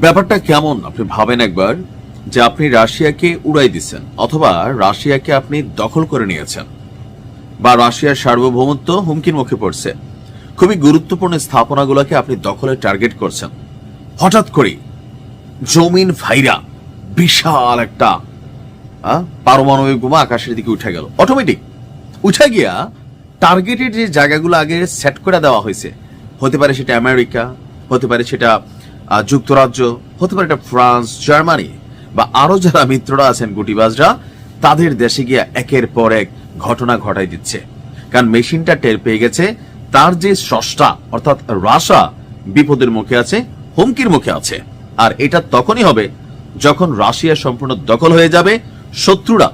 ব্যাপারটা কেমন আপনি ভাবেন একবার, যে আপনি রাশিয়াকে উড়াই দিচ্ছেন অথবা রাশিয়াকে আপনি দখল করে নিয়েছেন বা রাশিয়ার সার্বভৌমত্ব হুমকির মুখে পড়ছে, খুবই গুরুত্বপূর্ণ স্থাপনাগুলোকে আপনি দখলের টার্গেট করছেন। হঠাৎ করে জমিন ভাইরা বিশাল একটা পারমাণবিক বোমা আকাশের দিকে উঠে গেল, অটোমেটিক উঠে গিয়া টার্গেটের যে জায়গাগুলো আগে সেট করে দেওয়া হয়েছে, হতে পারে সেটা আমেরিকা, হতে পারে সেটা যুক্তরাজ্য, হতে পারে এটা ফ্রান্স, জার্মানি বা আরো যারা মিত্ররা আছেন গুটিবাজরা, তাদের দেশে গিয়া একের পর এক ঘটনা ঘটাই দিচ্ছে। কারণ মেশিনটা টের পেয়ে গেছে তার যে স্রষ্টা অর্থাৎ রাশিয়া বিপদের মুখে আছে, হুমকির মুখে আছে। আর এটা তখনই হবে যখন রাশিয়া সম্পূর্ণ দখল হয়ে যাবে, শত্রুরা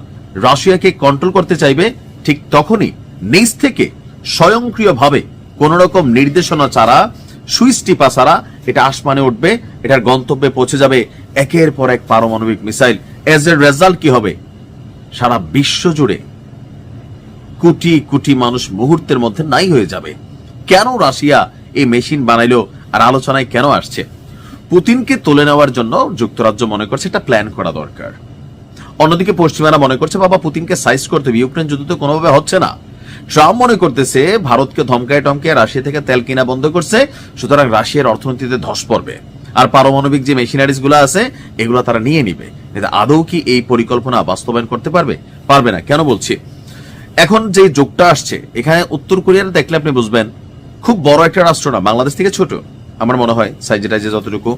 রাশিয়াকে কন্ট্রোল করতে চাইবে, ঠিক তখনই নিজ থেকে স্বয়ংক্রিয়ভাবে কোন রকম নির্দেশনা ছাড়া, সুইচ টিপা ছাড়া এটা আসমানে উঠবে, এটার গন্তব্যে পৌঁছে যাবে একের পর এক পারমাণবিক মিসাইল। এজ এ রেজাল্ট কি হবে? সারা বিশ্ব জুড়ে কোটি কোটি মানুষ মুহূর্তের মধ্যে নাই হয়ে যাবে। কেন রাশিয়া এই মেশিন বানাইলো আর আলোচনায় কেন আসছে? পুতিনকে তুলে নেওয়ার জন্য যুক্তরাজ্য মনে করছে এটা প্ল্যান করা দরকার। অন্যদিকে পশ্চিমারা মনে করছে বাবা পুতিনকে সাইজ করতে হবে, ইউক্রেন যুদ্ধ তো কোনোভাবে হচ্ছে না। ট্রাম্প মনে করতেছে ভারতকে ধমকায় টমকায় রাশিয়া থেকে তেল কিনা বন্ধ করছে, সুতরাং রাশিয়ার অর্থনীতিতে ধস পড়বে আর পারমাণবিক যে মেশিনারিজ গুলো আছে এগুলো তারা নিয়ে নিবে। কিন্তু আদৌ কি এই পরিকল্পনা বাস্তবায়ন করতে পারবে? পারবে না। কেন বলছি? এখন যে যোগটা আসছে এখানে, উত্তর কোরিয়ার দেখলে আপনি বুঝবেন খুব বড় একটা রাষ্ট্র না, বাংলাদেশ থেকে ছোট আমার মনে হয় সাইজে টাইজে যতটুকু,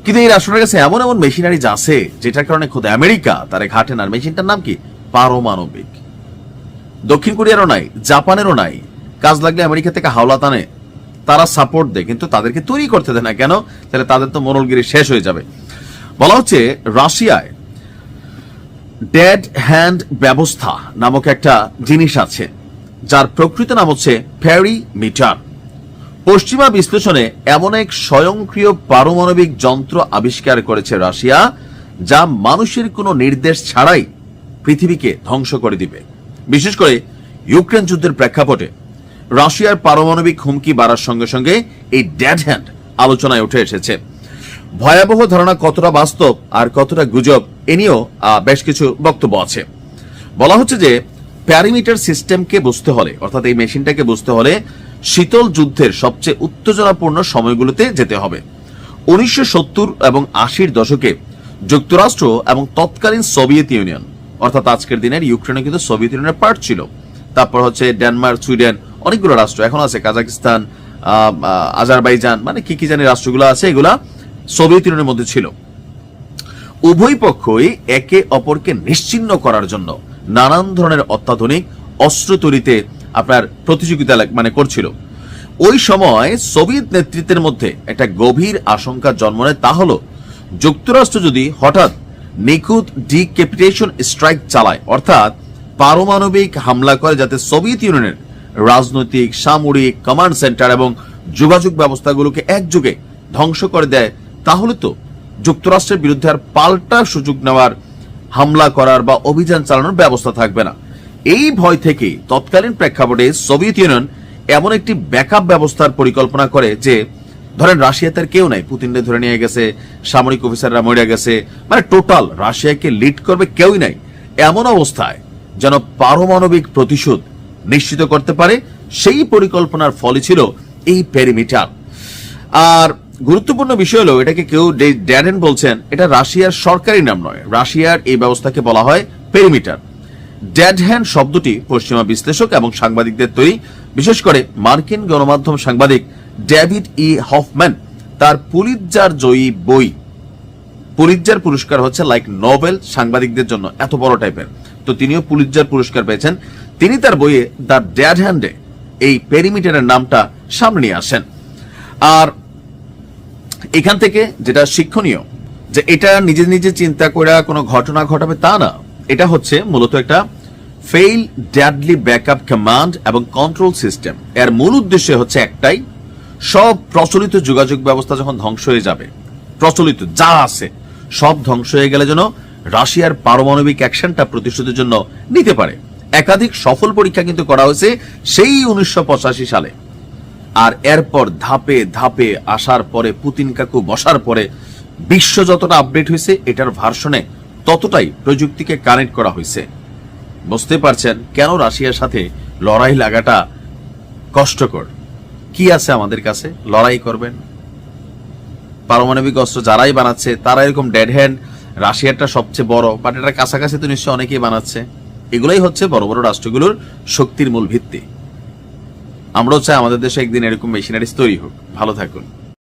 কিন্তু এই রাষ্ট্রটার কাছে এমন এমন মেশিনারিজ আছে যেটার কারণে খোদ আমেরিকা তারে ঘাটে না। মেশিনটার নাম কি? পারমাণবিক। দক্ষিণ কোরিয়ারও নাই, জাপানেরও নাই। কাজ লাগলে আমেরিকা থেকে হাওলা টানে, তারা সাপোর্ট দেয় কিন্তু তাদেরকে তৈরি করতে দেয় না। কেন? তাহলে তাদের তো মোড়লগিরি শেষ হয়ে যাবে। বলা হচ্ছে রাশিয়ায় ডেড হ্যান্ড ব্যবস্থা নামক একটা জিনিস আছে, যার প্রকৃত নাম হচ্ছে পেরিমিটার। পশ্চিমা বিশ্লেষণে এমন এক স্বয়ংক্রিয় পারমাণবিক যন্ত্র আবিষ্কার করেছে রাশিয়া, যা মানুষের কোনো নির্দেশ ছাড়াই পৃথিবীকে ধ্বংস করে দিবে। বিশেষ করে ইউক্রেন যুদ্ধের প্রেক্ষাপটে রাশিয়ার পারমাণবিক হুমকি বাড়ার সঙ্গে সঙ্গে এই ডেড হ্যান্ড আলোচনায় উঠে এসেছে। ভয়াবহ ধারণা কতটা বাস্তব আর কতটা গুজব এ নিয়েও বেশ কিছু বক্তব্য আছে। বলা হচ্ছে যে প্যারিমিটার সিস্টেমকে বুঝতে হলে, অর্থাৎ এই মেশিনটাকে বুঝতে হলে শীতল যুদ্ধের সবচেয়ে উত্তেজনাপূর্ণ সময়গুলোতে যেতে হবে। 1970 এবং 80-র দশকে যুক্তরাষ্ট্র এবং তৎকালীন সোভিয়েত ইউনিয়ন, অর্থাৎ আজকের দিনের ইউক্রেনে কিন্তু সোভিয়েত ইউনিয়নের পার্ট ছিল। তারপর হচ্ছে ডেনমার্ক, সুইডেন, অনেকগুলো রাষ্ট্র এখন আছে, কাজাকিস্তান, আজারবাইজান, মানে কি কি জানি রাষ্ট্রগুলো আছে, এগুলা সোভিয়েত ইউনিয়নের মধ্যে ছিল। উভয় পক্ষই একে অপরকে নিশ্চিহ্ন করার জন্য নানান ধরনের অত্যাধুনিক অস্ত্র তৈরিতে আপনার প্রতিযোগিতা মানে করছিল। ওই সময় সোভিয়েত নেতৃত্বের মধ্যে একটা গভীর আশঙ্কা জন্ম নেয়, তা হলো যুক্তরাষ্ট্র যদি হঠাৎ নিখুঁত ডিক্যাপিটেশন স্ট্রাইক চালায়, অর্থাৎ পারমাণবিক হামলা করে, যাতে সোভিয়েত ইউনিয়নের রাজনৈতিক, সামরিক, কমান্ড সেন্টার এবং যোগাযোগ ব্যবস্থাগুলোকে একযোগে ধ্বংস করে দেয়, তাহলে তো যুক্তরাষ্ট্রের বিরুদ্ধে আর পাল্টা সুযোগ নেওয়ার, হামলা করার বা অভিযান চালানোর ব্যবস্থা থাকবে না। এই ভয় থেকে তৎকালীন প্রেক্ষাপটে সোভিয়েত ইউনিয়ন এমন একটি ব্যাকআপ ব্যবস্থার পরিকল্পনা করে যে, ধরেন রাশিয়াতে কেউ নাই, পুতিনকে ধরে নিয়ে গেছে, সামরিক অফিসাররা মরে গেছে, মানে টোটাল রাশিয়াকে লিড করবে কেউই নাই। এমন অবস্থায় যেন পারমাণবিক প্রতিশোধ নিশ্চিত করতে পারে, সেই পরিকল্পনার ফলে ছিল এই পেরিমিটার। আর গুরুত্বপূর্ণ বিষয় হলো, এটাকে কেউ ড্যাডেন বলছেন, এটা রাশিয়ার সরকারি নাম নয়, রাশিয়ার এই ব্যবস্থাকে বলা হয় পেরিমিটার। ডেড হ্যান্ড শব্দটি পশ্চিমা বিশ্লেষক এবং সাংবাদিকদের তৈরি। বিশেষ করে মার্কিন গণমাধ্যম সাংবাদিক ডেভিড ই হফম্যান তার পুলিৎজার জয়ী বই, পুলিৎজার পুরস্কার হচ্ছে লাইক নোবেল সাংবাদিকদের জন্য এত বড় টাইপের, তো তিনিও পুলিৎজার পুরস্কার পেয়েছেন। তিনি তার বইয়ে দ্য ডেড হ্যান্ডে এই পেরিমিটারের নামটা সামনে নিয়ে আসেন। আর এখান থেকে যেটা শিক্ষণীয়, যে এটা নিজে নিজে চিন্তা করে কোনো ঘটনা ঘটাবে তা না, এটা হচ্ছে মূলত একটা ফেইল ডেডলি ব্যাকআপ কমান্ড এবং কন্ট্রোল সিস্টেম। এর মূল উদ্দেশ্য হচ্ছে একটাই, সব প্রচলিত যোগাযোগ ব্যবস্থা যখন ধ্বংস হয়ে যাবে, প্রচলিত যা আছে সব ধ্বংস হয়ে গেলে যেন রাশিয়ার পারমাণবিক অ্যাকশনটা প্রতিশোধের জন্য নিতে পারে। একাধিক সফল পরীক্ষা কিন্তু করা হয়েছে সেই 1985 সালে। আর এরপর ধাপে ধাপে আসার পরে, পুতিন কাকু বসার পরে বিশ্ব যতটা আপডেট হয়েছে এটার ভার্সনে ততটাই প্রযুক্তিকে কানেক্ট করা হয়েছে। বুঝতে পারছেন কেন রাশিয়ার সাথে লড়াই লাগাটা কষ্টকর। কি আছে আমাদের কাছে লড়াই করবেন? পারমাণবিক অস্ত্র যারাই বানাচ্ছে তারা এরকম ডেড হ্যান্ড, রাশিয়াটা সবচেয়ে বড়, বাট এটার কাছাকাছি তো নিশ্চয় অনেকেই বানাচ্ছে। এগুলাই হচ্ছে বড় বড় রাষ্ট্রগুলোর শক্তির মূল ভিত্তি। আমরাও চাই আমাদের দেশে একদিন এরকম মেশিনারিজ তৈরি হোক। ভালো থাকুন।